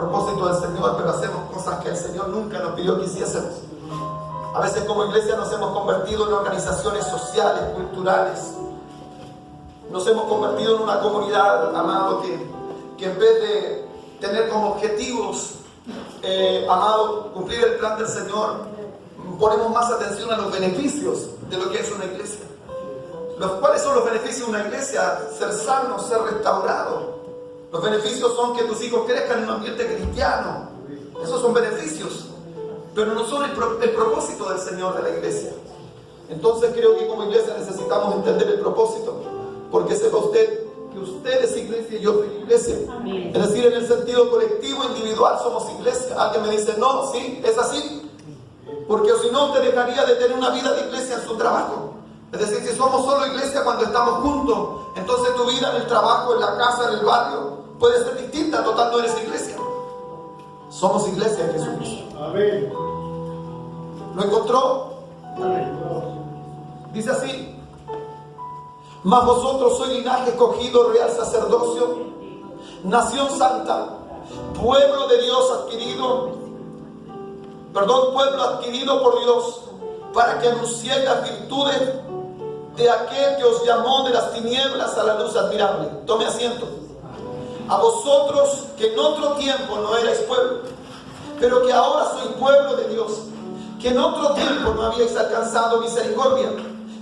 propósito del Señor, pero hacemos cosas que el Señor nunca nos pidió que hiciésemos. A veces como iglesia nos hemos convertido en organizaciones sociales, culturales. Nos hemos convertido en una comunidad, amado, que en vez de tener como objetivos, amado, cumplir el plan del Señor, ponemos más atención a los beneficios de lo que es una iglesia. ¿Cuáles son los beneficios de una iglesia? Ser sano, ser restaurado. Los beneficios son que tus hijos crezcan en un ambiente cristiano. Esos son beneficios, pero no son el propósito del Señor de la iglesia. Entonces creo que como iglesia necesitamos entender el propósito, porque sepa usted que usted es iglesia y yo soy iglesia. Amén. Es decir, en el sentido colectivo, individual, somos iglesia. Alguien me dice, no, sí, es así. Porque si no, usted dejaría de tener una vida de iglesia en su trabajo. Es decir, si somos solo iglesia cuando estamos juntos, entonces tu vida en el trabajo, en la casa, en el barrio, puede ser distinta. Total, no eres iglesia. Somos iglesia en Jesucristo. Amén. ¿Lo encontró? Amén. Dice así: mas vosotros sois linaje escogido, real sacerdocio, nación santa, pueblo de Dios pueblo adquirido por Dios, para que anunciéis las virtudes de aquel que os llamó de las tinieblas a la luz admirable. Tome asiento. A vosotros que en otro tiempo no erais pueblo, pero que ahora sois pueblo de Dios, que en otro tiempo no habíais alcanzado misericordia,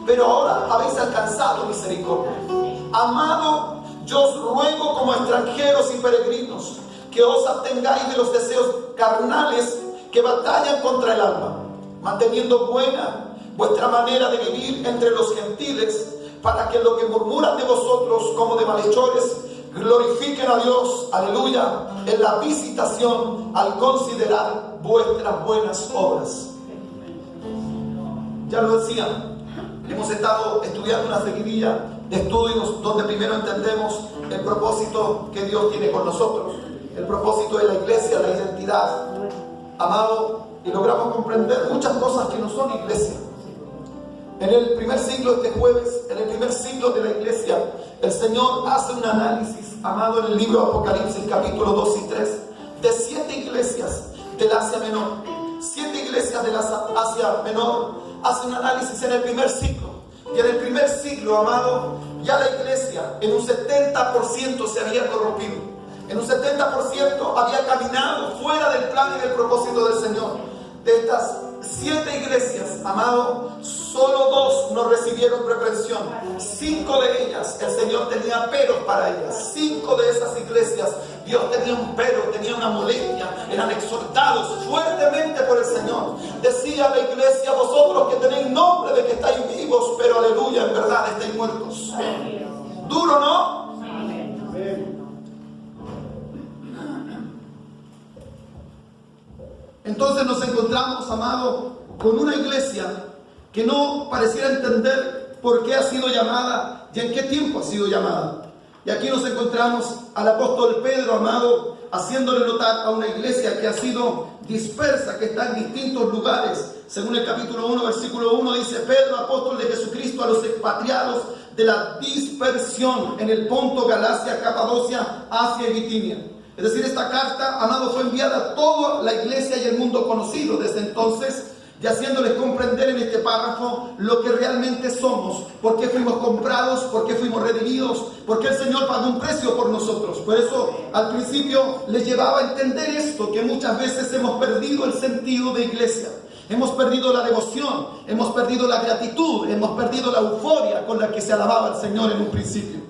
pero ahora habéis alcanzado misericordia. Amado, yo os ruego como extranjeros y peregrinos, que os abstengáis de los deseos carnales que batallan contra el alma, manteniendo buena vuestra manera de vivir entre los gentiles, para que lo que murmuran de vosotros como de malhechores glorifiquen a Dios, aleluya, en la visitación al considerar vuestras buenas obras. Ya lo decía, hemos estado estudiando una seguidilla de estudios donde primero entendemos el propósito que Dios tiene con nosotros, el propósito de la iglesia, la identidad, amado, y logramos comprender muchas cosas que no son iglesia. En el primer siglo, este jueves, en el primer siglo de la iglesia, el Señor hace un análisis, amado, en el libro de Apocalipsis, capítulo 2 y 3, de 7 iglesias del Asia Menor. 7 iglesias del Asia Menor hace un análisis en el primer siglo. Y en el primer siglo, amado, ya la iglesia en un 70% se había corrompido. En un 70% había caminado fuera del plan y del propósito del Señor. De estas 7 iglesias, amado, solo 2 no recibieron reprensión. 5 de ellas, el Señor tenía peros para ellas. 5 de esas iglesias, Dios tenía un pero, tenía una molestia. Eran exhortados fuertemente por el Señor. Decía la iglesia: vosotros que tenéis nombre de que estáis vivos, pero aleluya, en verdad estáis muertos. Duro, ¿no? Entonces nos encontramos, amado, con una iglesia que no pareciera entender por qué ha sido llamada y en qué tiempo ha sido llamada. Y aquí nos encontramos al apóstol Pedro, amado, haciéndole notar a una iglesia que ha sido dispersa, que está en distintos lugares. Según el capítulo 1, versículo 1, dice: Pedro, apóstol de Jesucristo, a los expatriados de la dispersión en el Ponto, Galacia, Capadocia, Asia y Bitinia. Es decir, esta carta, amado, fue enviada a toda la iglesia y el mundo conocido desde entonces, y haciéndoles comprender en este párrafo lo que realmente somos, por qué fuimos comprados, por qué fuimos redimidos, por qué el Señor pagó un precio por nosotros. Por eso al principio les llevaba a entender esto, que muchas veces hemos perdido el sentido de iglesia. Hemos perdido la devoción, hemos perdido la gratitud, hemos perdido la euforia con la que se alababa al Señor en un principio.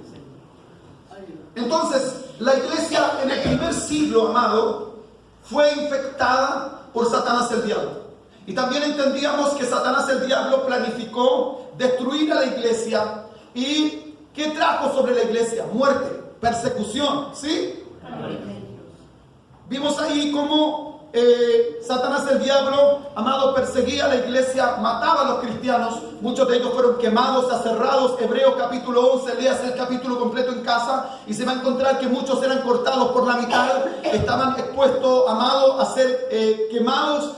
Entonces, la iglesia en el primer siglo, amado, fue infectada por Satanás el diablo. Y también entendíamos que Satanás el diablo planificó destruir a la iglesia. ¿Y qué trajo sobre la iglesia? Muerte, persecución, ¿sí? Vimos ahí cómo Satanás el diablo, amado, perseguía a la iglesia, mataba a los cristianos. Muchos de ellos fueron quemados, aserrados. Hebreos capítulo 11, leas el capítulo completo en casa y se va a encontrar que muchos eran cortados por la mitad, estaban expuestos, amado, a ser quemados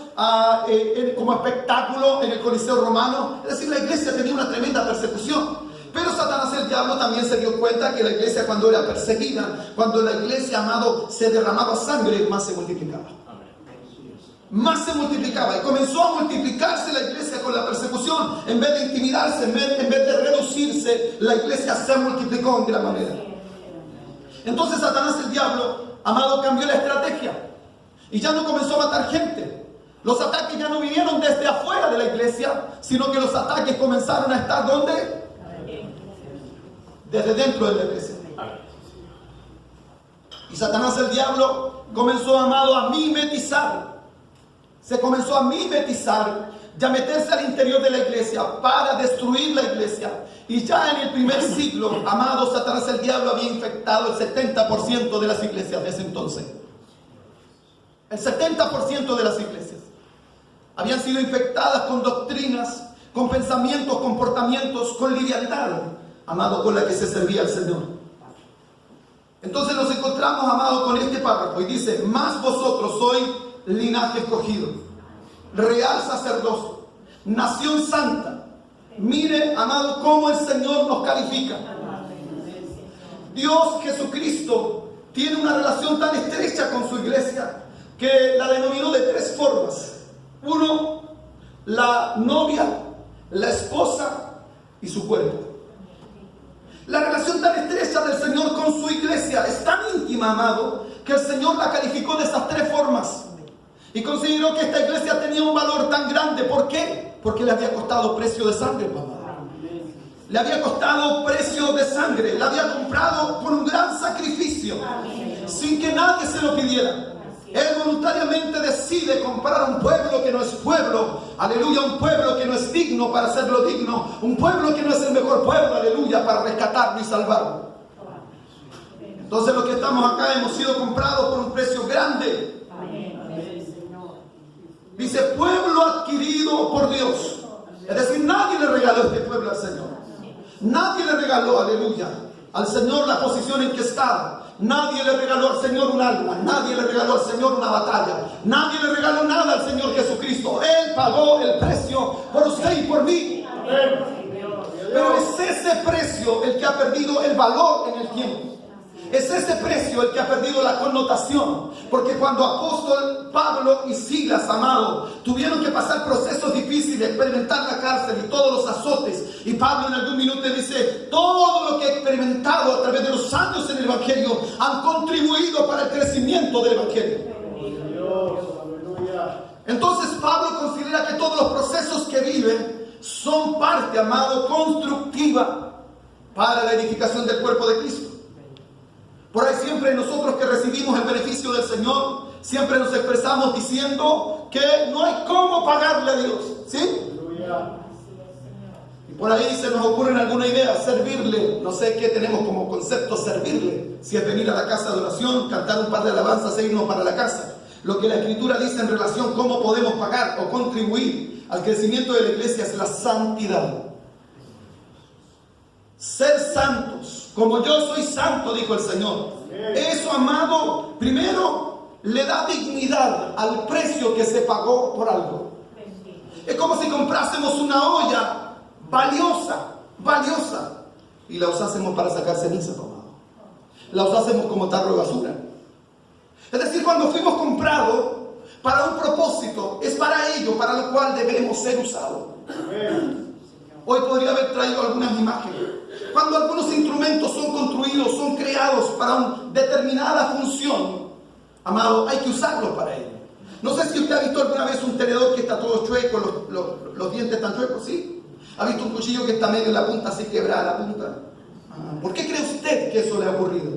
como espectáculo en el Coliseo romano. Es decir, la iglesia tenía una tremenda persecución. Pero Satanás, el diablo, también se dio cuenta que la iglesia, cuando era perseguida, cuando la iglesia, amado, se derramaba sangre, más se multiplicaba. Más se multiplicaba y comenzó a multiplicarse la iglesia con la persecución. En vez de intimidarse, en vez de reducirse, la iglesia se multiplicó en gran manera. Entonces Satanás, el diablo, amado, cambió la estrategia y ya no comenzó a matar gente. Los ataques ya no vinieron desde afuera de la iglesia, sino que los ataques comenzaron a estar ¿dónde? Desde dentro de la iglesia. Y Satanás, el diablo, comenzó, amado, a mimetizar. Se comenzó a mimetizar y a meterse al interior de la iglesia para destruir la iglesia. Y ya en el primer siglo, amado, Satanás, el diablo, había infectado el 70% de las iglesias de ese entonces. El 70% de las iglesias habían sido infectadas con doctrinas, con pensamientos, comportamientos, con liviandad, amado, con la que se servía al Señor. Entonces nos encontramos, amado, con este párrafo y dice: mas vosotros sois linaje escogido, real sacerdocio, nación santa. Mire, amado, cómo el Señor nos califica. Dios Jesucristo tiene una relación tan estrecha con su iglesia que la denominó de 3 formas. Uno, la novia, la esposa y su cuerpo. La relación tan estrecha del Señor con su iglesia es tan íntima, amado, que el Señor la calificó de esas 3 formas. Y consideró que esta iglesia tenía un valor tan grande. ¿Por qué? Porque le había costado precio de sangre, papá. Le había costado precio de sangre. La había comprado por un gran sacrificio. Sin que nadie se lo pidiera. Él voluntariamente decide comprar un pueblo que no es pueblo. Aleluya, un pueblo que no es digno para hacerlo digno. Un pueblo que no es el mejor pueblo, aleluya, para rescatarlo y salvarlo. Entonces los que estamos acá hemos sido comprados por un precio grande. Dice: pueblo adquirido por Dios. Es decir, nadie le regaló este pueblo al Señor. Nadie le regaló, aleluya, al Señor la posición en que estaba. Nadie le regaló al Señor un alma. Nadie le regaló al Señor una batalla. Nadie le regaló nada al Señor Jesucristo. Él pagó el precio por usted y por mí. Pero es ese precio el que ha perdido el valor en el tiempo. Es ese precio el que ha perdido la connotación. Porque cuando apóstol Pablo y Silas, amado, tuvieron que pasar procesos difíciles, experimentar la cárcel y todos los azotes, y Pablo en algún minuto dice: todo lo que he experimentado a través de los años en el Evangelio han contribuido para el crecimiento del Evangelio. Entonces Pablo considera que todos los procesos que viven son parte, amado, constructiva para la edificación del cuerpo de Cristo. Por ahí siempre nosotros que recibimos el beneficio del Señor, siempre nos expresamos diciendo que no hay cómo pagarle a Dios, ¿sí? Y por ahí se nos ocurren alguna idea, servirle. No sé qué tenemos como concepto servirle. Si es venir a la casa de oración, cantar un par de alabanzas e irnos para la casa. Lo que la Escritura dice en relación a cómo podemos pagar o contribuir al crecimiento de la iglesia es la santidad. Ser santos. Como yo soy santo, dijo el Señor. Eso, amado, primero le da dignidad al precio que se pagó por algo. Es como si comprásemos una olla valiosa, y la usásemos para sacar ceniza, amado. La usásemos como tarro de basura. Es decir, cuando fuimos comprados para un propósito, es para ello, para lo cual debemos ser usados. Hoy podría haber traído algunas imágenes. Cuando algunos instrumentos son construidos, son creados para una determinada función, amado, hay que usarlos para ello. No sé si usted ha visto alguna vez un tenedor que está todo chueco, los dientes están chuecos, ¿sí? ¿Ha visto un cuchillo que está medio en la punta, así quebrada la punta? ¿Por qué cree usted que eso le ha ocurrido?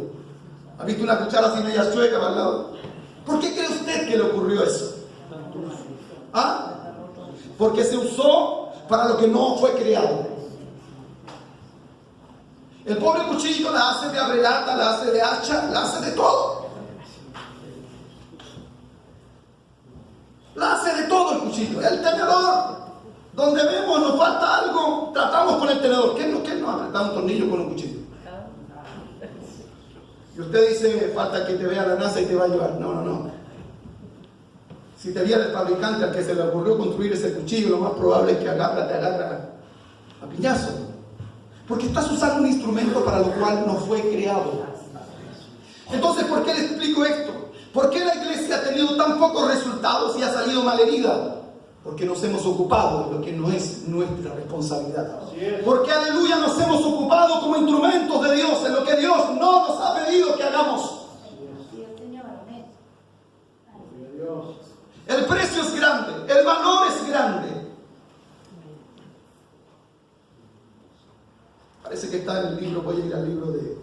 ¿Ha visto una cuchara así media chueca para el lado? ¿Por qué cree usted que le ocurrió eso? ¿Ah? Porque se usó para lo que no fue creado. El pobre cuchillo la hace de abrelata, la hace de hacha, la hace de todo. La hace de todo el cuchillo. El tenedor, donde vemos nos falta algo, tratamos con el tenedor. ¿Qué no apretar un tornillo con un cuchillo? Y usted dice: falta que te vea la NASA y te va a llevar. No. Si te viera el fabricante al que se le ocurrió construir ese cuchillo, lo más probable es que te agarra a piñazo. Porque estás usando un instrumento para lo cual no fue creado. Entonces, ¿por qué le explico esto? ¿Por qué la iglesia ha tenido tan pocos resultados y ha salido malherida? Porque nos hemos ocupado de lo que no es nuestra responsabilidad. Porque, aleluya, nos hemos ocupado como instrumentos de Dios en lo que Dios no nos ha pedido que hagamos. El precio es grande, el valor es grande. Parece que está en el libro, voy a ir al libro de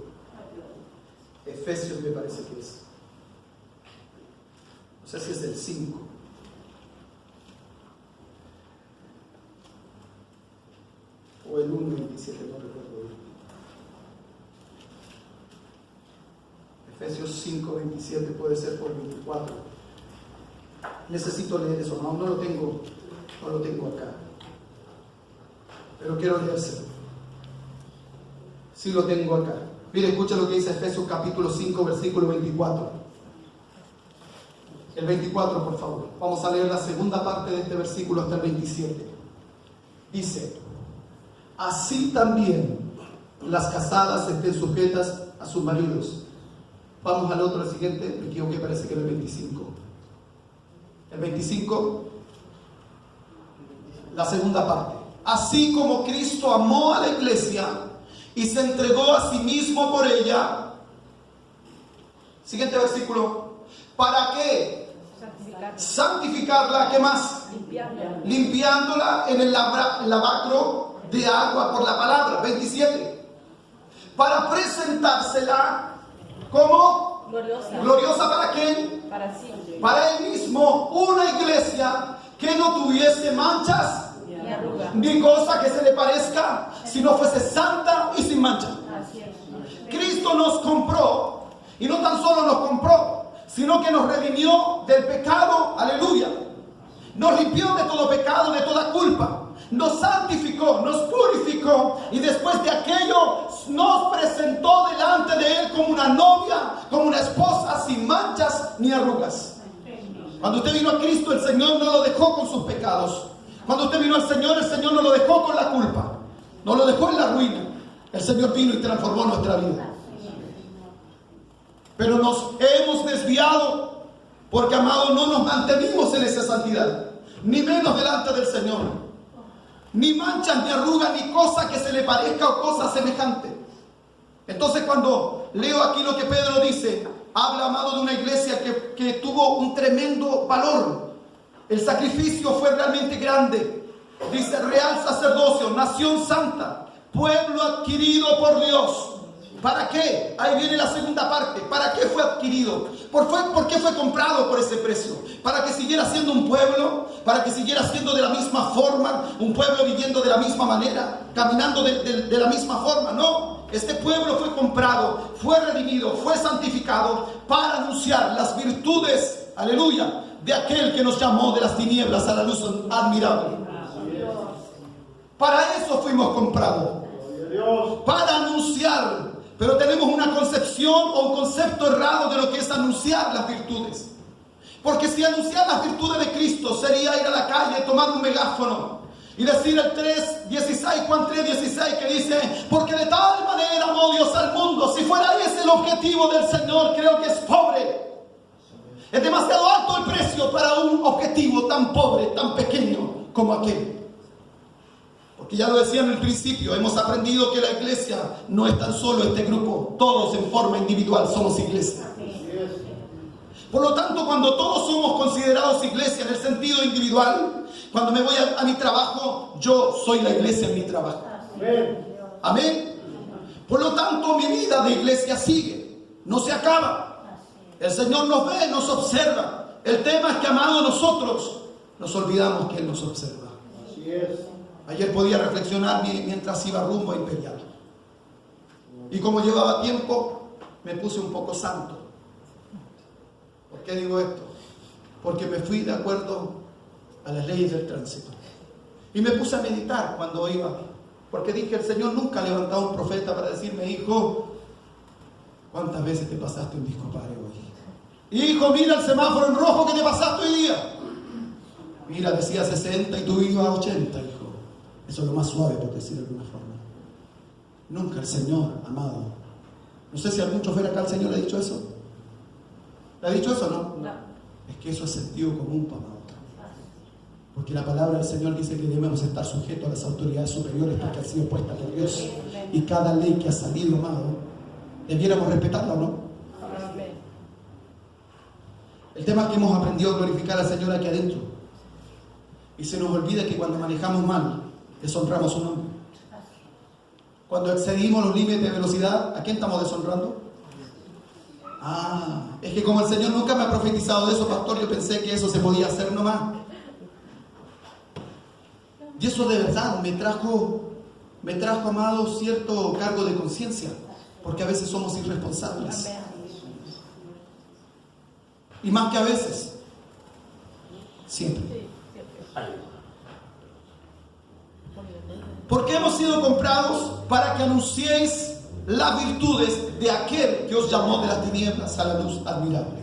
Efesios, me parece que es. No sé si es el 5. O el 1.27, no recuerdo bien. Efesios 5.27 puede ser por 24. Necesito leer eso, no lo tengo acá. Pero quiero leérselo. Sí lo tengo acá. Mire, escucha lo que dice Efesios capítulo 5, versículo 24. El 24, por favor. Vamos a leer la segunda parte de este versículo hasta el 27. Dice: así también las casadas estén sujetas a sus maridos. Vamos al otro, al siguiente. Me equivoqué, parece que era el 25. El 25, la segunda parte. Así como Cristo amó a la iglesia y se entregó a sí mismo por ella. Siguiente versículo. ¿Para qué? Santificarla. ¿Qué más? Limpiándola en el lavacro de agua por la palabra. 27. Para presentársela como gloriosa. ¿Para quién? Para sí. Para él mismo, una iglesia que no tuviese manchas ni cosa que se le parezca, sino fuese santa y sin mancha. Cristo nos compró, y no tan solo nos compró, sino que nos redimió del pecado, aleluya. Nos limpió de todo pecado, de toda culpa. Nos santificó, nos purificó, y después de aquello nos presentó delante de Él como una novia, como una esposa sin manchas ni arrugas. Cuando usted vino a Cristo, el Señor no lo dejó con sus pecados. Cuando usted vino al Señor, el Señor no lo dejó con la culpa, no lo dejó en la ruina. El Señor vino y transformó nuestra vida. Pero nos hemos desviado porque, amado, no nos mantenimos en esa santidad, ni menos delante del Señor. Ni manchas, ni arrugas, ni cosa que se le parezca o cosa semejante. Entonces, cuando leo aquí lo que Pedro dice, habla, amado, de una iglesia que tuvo un tremendo valor. El sacrificio fue realmente grande. Dice: real sacerdocio, nación santa, pueblo adquirido por Dios. ¿Para qué? Ahí viene la segunda parte. ¿Para qué fue adquirido? ¿Por qué fue comprado por ese precio? ¿Para que siguiera siendo un pueblo? ¿Para que siguiera siendo de la misma forma? ¿Un pueblo viviendo de la misma manera? ¿Caminando de la misma forma? No. Este pueblo fue comprado, fue redimido, fue santificado para anunciar las virtudes, aleluya, de aquel que nos llamó de las tinieblas a la luz admirable. Para eso fuimos comprados. Para anunciar. Pero tenemos una concepción o un concepto errado de lo que es anunciar las virtudes. Porque si anunciar las virtudes de Cristo sería ir a la calle, tomar un megáfono y decir el 3:16, Juan 3:16, que dice: porque de tal manera amó Dios al mundo. Si fuera ese el objetivo del Señor, creo que es pobre. Es demasiado alto el precio para un objetivo tan pobre, tan pequeño como aquel. Porque ya lo decía en el principio, hemos aprendido que la iglesia no es tan solo este grupo, todos en forma individual somos iglesia. Por lo tanto, cuando todos somos considerados iglesia en el sentido individual, cuando me voy a mi trabajo, yo soy la iglesia en mi trabajo. Amén. Por lo tanto, mi vida de iglesia sigue, no se acaba. El Señor nos ve, nos observa. El tema es que, amado, nosotros nos olvidamos que Él nos observa. Así es. Ayer podía reflexionar mientras iba rumbo a Imperial. Y como llevaba tiempo, me puse un poco santo. ¿Por qué digo esto? Porque me fui de acuerdo a las leyes del tránsito. Y me puse a meditar cuando iba. Porque dije: el Señor nunca ha levantado un profeta para decirme: hijo, ¿cuántas veces te pasaste un disco padre hoy? Hijo, mira el semáforo en rojo que te pasaste hoy día. Mira, decía 60 y tú ibas a 80, hijo. Eso es lo más suave, por decirlo de alguna forma. Nunca el Señor, amado. No sé si a algún chofer acá el Señor le ha dicho eso. ¿Le ha dicho eso o no? No. Es que eso es sentido común, amado. Porque la palabra del Señor dice que debemos estar sujetos a las autoridades superiores porque han sido puestas por Dios. Y cada ley que ha salido, amado, debiéramos respetarla o no. Amén. El tema es que hemos aprendido a glorificar al Señor aquí adentro. Y se nos olvida que cuando manejamos mal, deshonramos su nombre. Cuando excedimos los límites de velocidad, ¿a quién estamos deshonrando? Es que como el Señor nunca me ha profetizado de eso, pastor, yo pensé que eso se podía hacer nomás. Y eso de verdad me trajo, amado, cierto cargo de conciencia, porque a veces somos irresponsables. Y más que a veces, siempre. Porque hemos sido comprados para que anunciéis las virtudes de aquel que os llamó de las tinieblas a la luz admirable.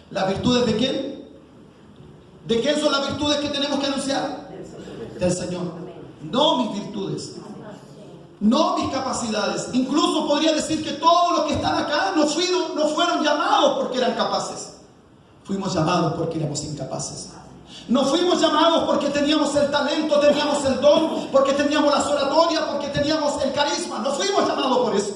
¿Las virtudes de quién? ¿De quién son las virtudes que tenemos que anunciar? Del Señor. No mis virtudes, no mis capacidades. Incluso podría decir que todos los que están acá no fueron llamados porque eran capaces. Fuimos llamados porque éramos incapaces. No fuimos llamados porque teníamos el talento, teníamos el don, porque teníamos las oratorias, porque teníamos el carisma. No fuimos llamados por eso.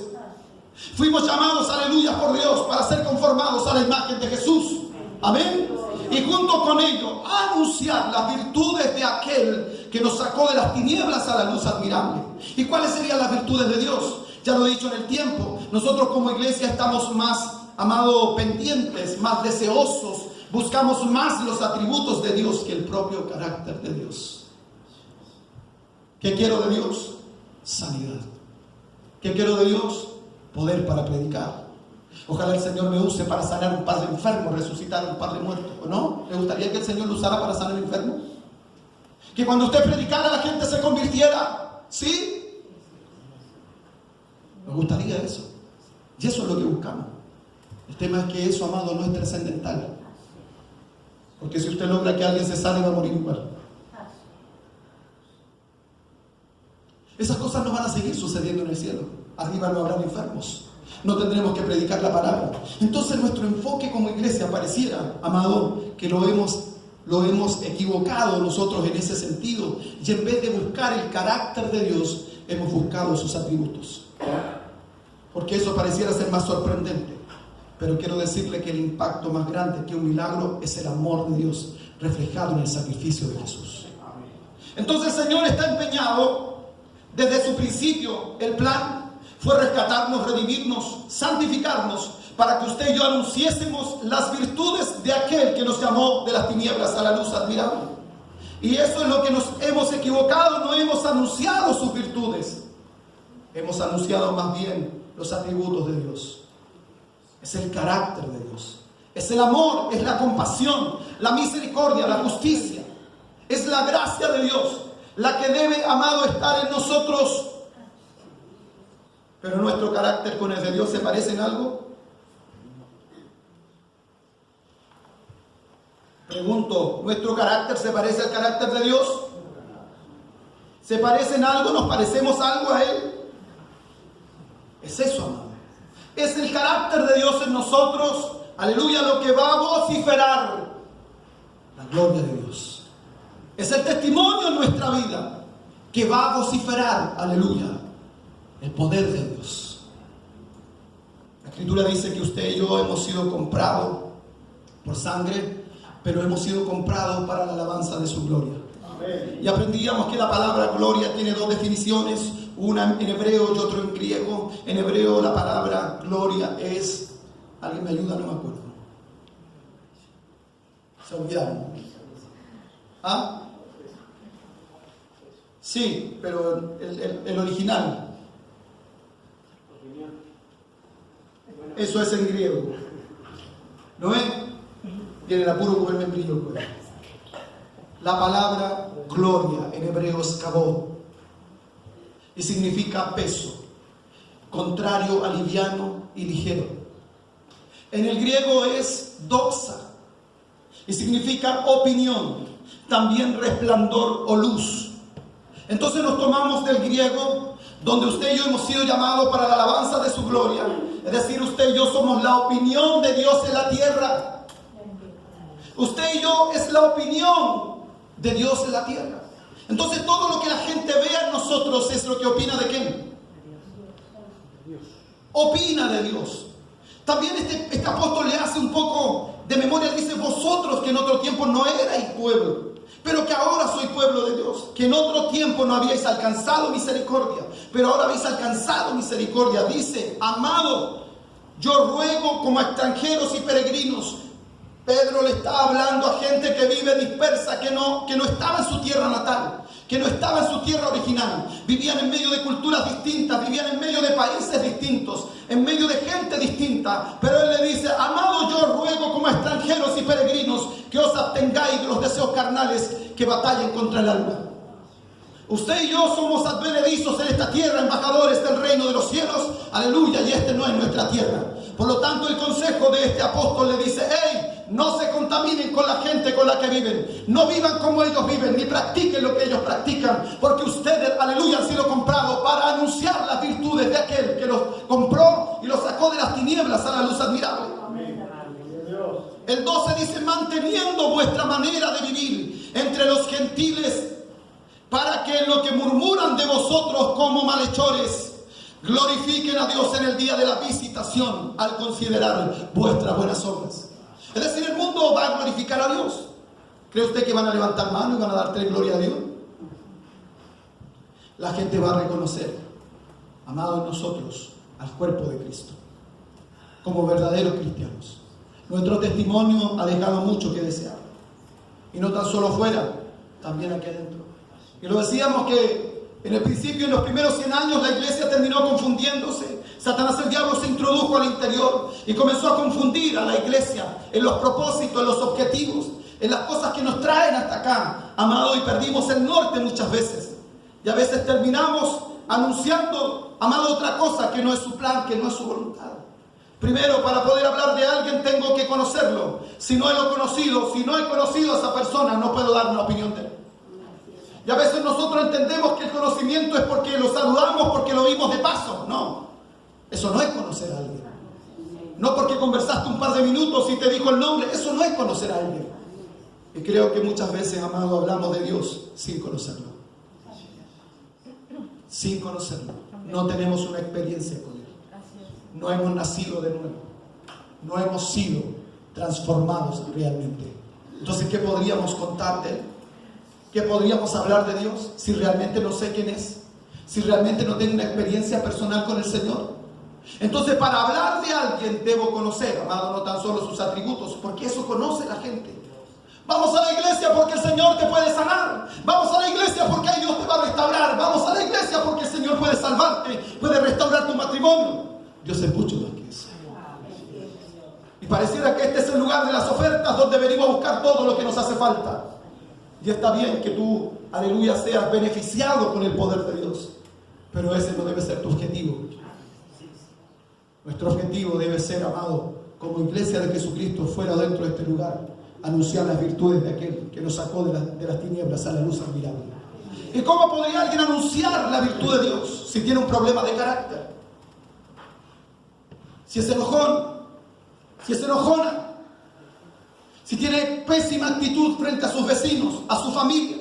Fuimos llamados, aleluya, por Dios, para ser conformados a la imagen de Jesús. Amén. Y junto con ello, anunciar las virtudes de aquel que nos sacó de las tinieblas a la luz admirable. ¿Y cuáles serían las virtudes de Dios? Ya lo he dicho en el tiempo. Nosotros como iglesia estamos más, amado, pendientes, más deseosos. Buscamos más los atributos de Dios que el propio carácter de Dios. ¿Qué quiero de Dios? Sanidad. ¿Qué quiero de Dios? Poder para predicar. Ojalá el Señor me use para sanar un par de enfermos, resucitar un par de muertos. ¿O no? ¿Le gustaría que el Señor lo usara para sanar enfermos? Que cuando usted predicara la gente se convirtiera. ¿Sí? Me gustaría eso. Y eso es lo que buscamos. El tema es que eso, amado, no es trascendental. Porque si usted logra que alguien se sane, va a morir igual. Esas cosas no van a seguir sucediendo en el cielo. Arriba no habrán enfermos. No tendremos que predicar la palabra. Entonces nuestro enfoque como iglesia pareciera, amado, que lo hemos equivocado nosotros en ese sentido. Y en vez de buscar el carácter de Dios, hemos buscado sus atributos. Porque eso pareciera ser más sorprendente. Pero quiero decirle que el impacto más grande que un milagro es el amor de Dios reflejado en el sacrificio de Jesús. Entonces el Señor está empeñado desde su principio. El plan fue rescatarnos, redimirnos, santificarnos, para que usted y yo anunciésemos las virtudes de aquel que nos llamó de las tinieblas a la luz admirable. Y eso es lo que nos hemos equivocado. No hemos anunciado sus virtudes, hemos anunciado más bien los atributos de Dios. Es el carácter de Dios, es el amor, es la compasión, la misericordia, la justicia. Es la gracia de Dios la que debe, amado, estar en nosotros. Pero nuestro carácter con el de Dios se parece en algo. Pregunto, ¿nuestro carácter se parece al carácter de Dios? ¿Se parece en algo? ¿Nos parecemos algo a Él? Es eso, amado. Es el carácter de Dios en nosotros, aleluya, lo que va a vociferar la gloria de Dios. Es el testimonio en nuestra vida que va a vociferar, aleluya, el poder de Dios. La Escritura dice que usted y yo hemos sido comprados por sangre, pero hemos sido comprados para la alabanza de su gloria. Amén. Y aprendíamos que la palabra gloria tiene dos definiciones. Una en hebreo y otra en griego. En hebreo la palabra gloria es... ¿Alguien me ayuda? No me acuerdo. Se olvidaron. ¿Ah? Sí, pero el original. Eso es en griego. ¿No es? Tiene el apuro con el membrillo. La palabra gloria en hebreo es kabod. Y significa peso, contrario a liviano y ligero. En el griego es doxa y significa opinión, también resplandor o luz. Entonces nos tomamos del griego donde usted y yo hemos sido llamados para la alabanza de su gloria. Es decir, usted y yo somos la opinión de Dios en la tierra. Usted y yo es la opinión de Dios en la tierra. Entonces todo lo que la gente vea en nosotros es lo que opina de quién. Opina de Dios. También este apóstol le hace un poco de memoria. Dice: vosotros que en otro tiempo no erais pueblo, pero que ahora soy pueblo de Dios, que en otro tiempo no habíais alcanzado misericordia, pero ahora habéis alcanzado misericordia. Dice: amado, yo ruego como a extranjeros y peregrinos. Pedro le está hablando a gente que vive dispersa, que no estaba en su tierra natal, que no estaba en su tierra original. Vivían en medio de culturas distintas, vivían en medio de países distintos, en medio de gente distinta. Pero él le dice: amado, yo ruego como extranjeros y peregrinos que os abstengáis de los deseos carnales que batallen contra el alma. Usted y yo somos advenedizos en esta tierra, embajadores del reino de los cielos. Aleluya, y este no es nuestra tierra. Por lo tanto, el consejo de este apóstol le dice: hey, no se contaminen con la gente con la que viven. No vivan como ellos viven, ni practiquen lo que ellos practican. Porque ustedes, aleluya, han sido comprados para anunciar las virtudes de aquel que los compró y los sacó de las tinieblas a la luz admirable. El 12 dice: manteniendo vuestra manera de vivir entre los gentiles, para que en lo que murmuran de vosotros como malhechores, glorifiquen a Dios en el día de la visitación al considerar vuestras buenas obras. Es decir, el mundo va a glorificar a Dios. ¿Cree usted que van a levantar mano y van a darte gloria a Dios? La gente va a reconocer, amado, en nosotros, al cuerpo de Cristo, como verdaderos cristianos. Nuestro testimonio ha dejado mucho que desear. Y no tan solo fuera, también aquí adentro. Y lo decíamos que en el principio, en los primeros 100 años, la iglesia terminó confundiéndose. Satanás, el diablo, se introdujo al interior y comenzó a confundir a la iglesia en los propósitos, en los objetivos, en las cosas que nos traen hasta acá, amado, y perdimos el norte muchas veces. Y a veces terminamos anunciando, amado, otra cosa que no es su plan, que no es su voluntad. Primero, para poder hablar de alguien tengo que conocerlo. Si no he conocido a esa persona, no puedo dar una opinión de él. Y a veces nosotros entendemos que el conocimiento es porque lo saludamos, porque lo vimos de paso. No, eso no es conocer a alguien. No porque conversaste un par de minutos y te dijo el nombre, eso no es conocer a alguien. Y creo que muchas veces, amado, hablamos de Dios sin conocerlo. Sin conocerlo. No tenemos una experiencia con Él. No hemos nacido de nuevo. No hemos sido transformados realmente. Entonces, ¿qué podríamos contar de Él? ¿Qué podríamos hablar de Dios si realmente no sé quién es? Si realmente no tengo una experiencia personal con el Señor. Entonces, para hablar de alguien debo conocer, amado, no tan solo sus atributos, porque eso conoce la gente. Vamos a la iglesia porque el Señor te puede sanar. Vamos a la iglesia porque ahí Dios te va a restaurar. Vamos a la iglesia porque el Señor puede salvarte, puede restaurar tu matrimonio. Dios es mucho más que eso. Y pareciera que este es el lugar de las ofertas donde venimos a buscar todo lo que nos hace falta. Y está bien que tú, aleluya, seas beneficiado con el poder de Dios, pero ese no debe ser tu objetivo. Nuestro objetivo debe ser, amado, como iglesia de Jesucristo, fuera dentro de este lugar, anunciar las virtudes de aquel que nos sacó de las tinieblas a la luz admirable. ¿Y cómo podría alguien anunciar la virtud de Dios si tiene un problema de carácter? Si es enojón, si es enojona, si tiene pésima actitud frente a sus vecinos, a su familia.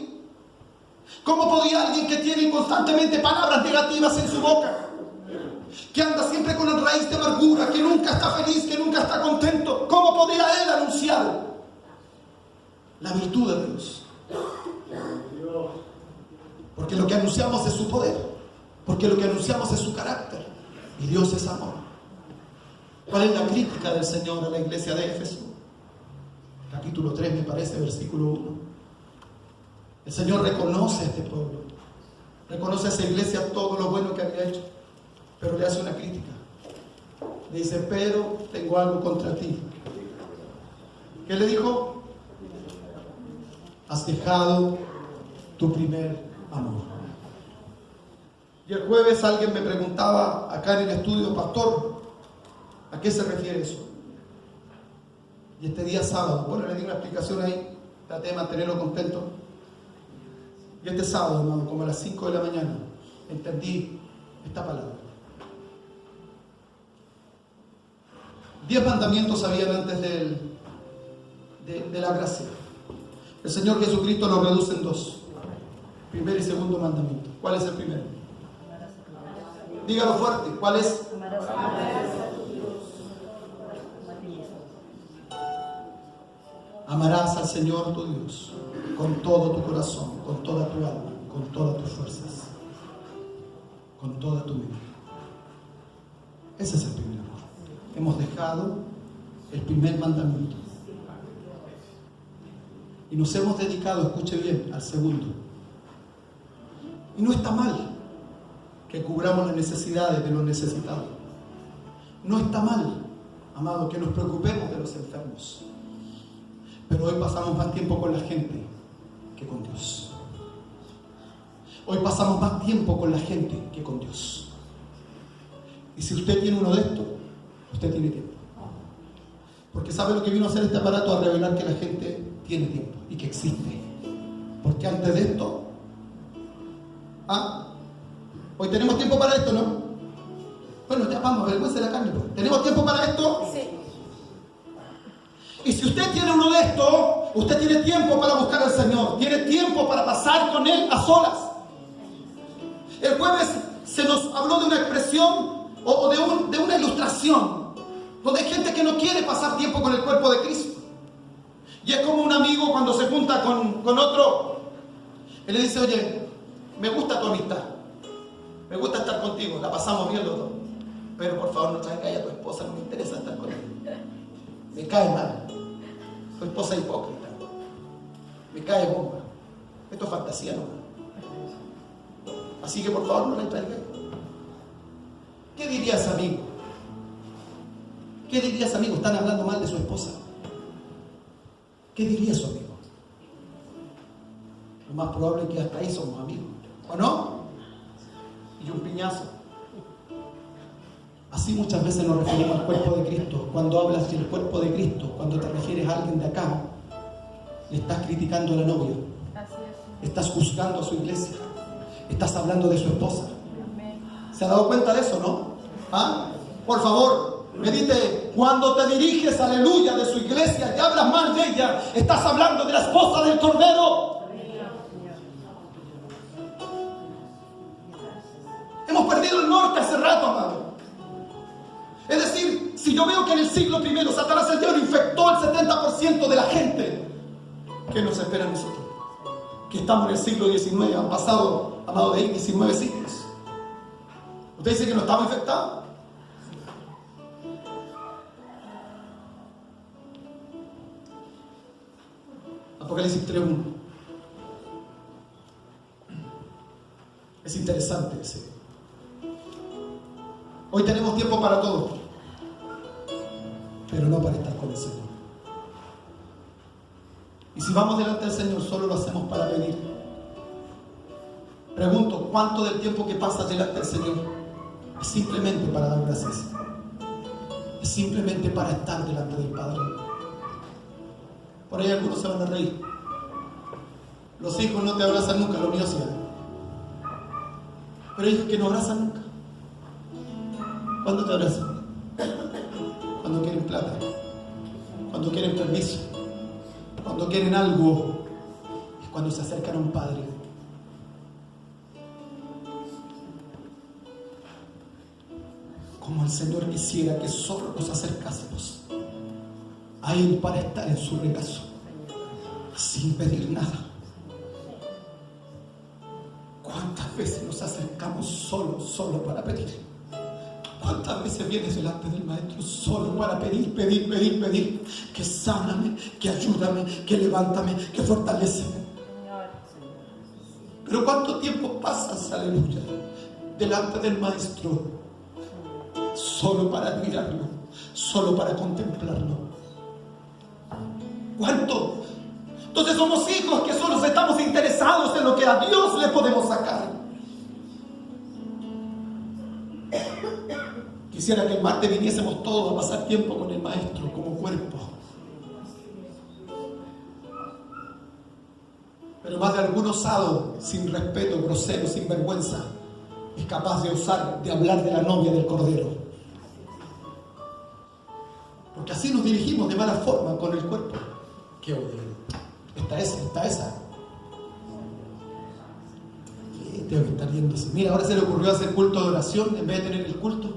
¿Cómo podría alguien que tiene constantemente palabras negativas en su boca, que anda siempre con el raíz de amargura, que nunca está feliz, que nunca está contento, cómo podría él anunciar la virtud de Dios? Porque lo que anunciamos es su poder, porque lo que anunciamos es su carácter, y Dios es amor. ¿Cuál es la crítica del Señor a la iglesia de Éfeso? Capítulo 3, me parece, versículo 1. El Señor reconoce a este pueblo, reconoce a esa iglesia todo lo bueno que había hecho, pero le hace una crítica. Le dice: pero tengo algo contra ti. ¿Qué le dijo? Has dejado tu primer amor. Y el jueves alguien me preguntaba acá en el estudio: pastor, ¿a qué se refiere eso? Y este día sábado, bueno, le di una explicación ahí, traté de mantenerlo contento. Y este sábado, hermano, como a las 5 de la mañana, entendí esta palabra. 10 mandamientos habían antes de la gracia. El Señor Jesucristo lo reduce en 2. Primer y segundo mandamiento. ¿Cuál es el primero? Dígalo fuerte. ¿Cuál es? Amarás al Señor tu Dios con todo tu corazón, con toda tu alma, con todas tus fuerzas, con toda tu mente. Ese es el primer amor. Hemos dejado el primer mandamiento y nos hemos dedicado, escuche bien, al segundo. Y no está mal que cubramos las necesidades de los necesitados. No está mal, amado, que nos preocupemos de los enfermos. Pero hoy pasamos más tiempo con la gente que con Dios. Hoy pasamos más tiempo con la gente que con Dios. Y si usted tiene uno de estos, usted tiene tiempo. Porque ¿sabe lo que vino a hacer este aparato? A revelar que la gente tiene tiempo y que existe. Porque antes de esto, hoy tenemos tiempo para esto, ¿no? Bueno, ya vamos, vergüenza de la carne, pues. ¿Tenemos tiempo para esto? Sí. Y si usted tiene uno de estos, usted tiene tiempo para buscar al Señor, tiene tiempo para pasar con Él a solas. El jueves se nos habló de una expresión o de una ilustración, donde hay gente que no quiere pasar tiempo con el cuerpo de Cristo. Y es como un amigo cuando se junta con otro, él le dice: oye, me gusta tu amistad, me gusta estar contigo, la pasamos bien los dos, pero por favor no traigas a tu esposa, no me interesa estar con ella, me cae mal, tu esposa es hipócrita, me cae bomba, esto es fantasía, ¿no? Así que por favor no la traigas. ¿Qué dirías, amigo? ¿Qué dirías, amigo? Están hablando mal de su esposa. ¿Qué diría su amigo? Lo más probable es que hasta ahí somos amigos, ¿o no? Y un piñazo. Así muchas veces nos referimos al cuerpo de Cristo. Cuando hablas del cuerpo de Cristo, cuando te refieres a alguien de acá, le estás criticando a la novia. Estás juzgando a su iglesia. Estás hablando de su esposa. ¿Se ha dado cuenta de eso, no? Por favor, medite. Cuando te diriges, aleluya, de su iglesia y hablas mal de ella, estás hablando de la esposa del Cordero. Hemos perdido el norte hace rato, amado. Es decir, si yo veo que en el siglo I Satanás el diablo infectó el 70% de la gente, ¿qué nos espera a nosotros? Que estamos en el siglo XIX, han pasado, amado, de ahí 19 siglos. ¿Usted dice que no estamos infectados? Apocalipsis 3:1. Es interesante ese. Hoy tenemos tiempo para todo, pero no para estar con el Señor. Y si vamos delante del Señor, solo lo hacemos para pedir. Pregunto, ¿cuánto del tiempo que pasas delante del Señor es simplemente para dar gracias? Es simplemente para estar delante del Padre. Por ahí algunos se van a reír. Los hijos no te abrazan nunca, los míos sí. Pero hay hijos que no abrazan nunca. ¿Cuándo te abrazan? Cuando quieren plata, cuando quieren permiso, cuando quieren algo, es cuando se acercan a un padre. Como el Señor quisiera que solo nos acercásemos a Él para estar en su regazo, sin pedir nada. ¿Cuántas veces nos acercamos solo para pedir? ¿Cuántas veces vienes delante del Maestro solo para pedir? Que sáname, que ayúdame, que levántame, que fortaléceme. Pero ¿cuánto tiempo pasas, aleluya, delante del Maestro solo para admirarlo, solo para contemplarlo? ¿Cuánto? Entonces somos hijos que solo estamos interesados en lo que a Dios le podemos sacar. Quisiera que el martes viniésemos todos a pasar tiempo con el Maestro como cuerpo. Pero más de algún osado, sin respeto, grosero, sin vergüenza, es capaz de hablar de la novia del Cordero. Porque así nos dirigimos de mala forma con el cuerpo. ¿Qué odio? Está esa. Tengo que estar yéndose. Mira, ahora se le ocurrió hacer culto de oración en vez de tener el culto.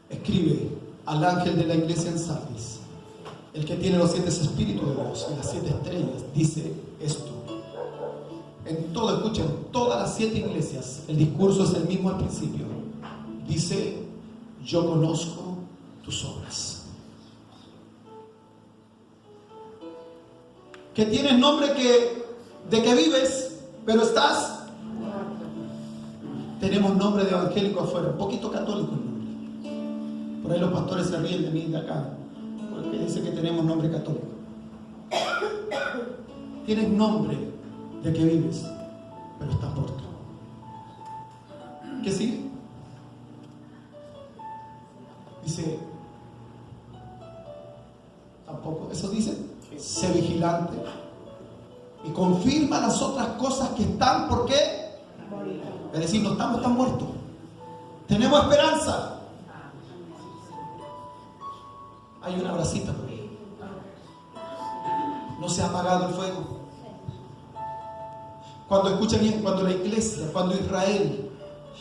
Escribe al ángel de la iglesia en Sardis, el que tiene los 7 espíritus de Dios y las 7 estrellas, dice esto. Escuchen, todas las 7 iglesias, el discurso es el mismo al principio. Dice: yo conozco tus obras. Que tienes nombre de que vives, pero estás. Tenemos nombre de evangélico afuera, un poquito católico el nombre. Por ahí los pastores se ríen de mí de acá, porque dicen que tenemos nombre católico. Tienes nombre de que vives, pero estás muerto. ¿Qué sigue? Dice, tampoco, eso dice, sé vigilante y confirma las otras cosas que están, ¿por qué? Es decir, no estamos tan muertos, tenemos esperanza. Hay una bracita por ahí, no se ha apagado el fuego. Cuando escuchan bien, cuando la iglesia, cuando Israel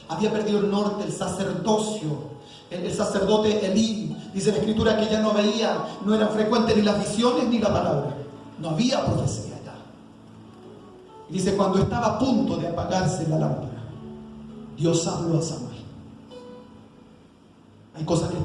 había perdido el norte, el sacerdocio, el sacerdote Elí, dice la escritura que ya no veía, no eran frecuentes ni las visiones ni la palabra, no había profecía ya. Y dice, cuando estaba a punto de apagarse la lámpara, Dios habló a Samuel. Hay cosas que están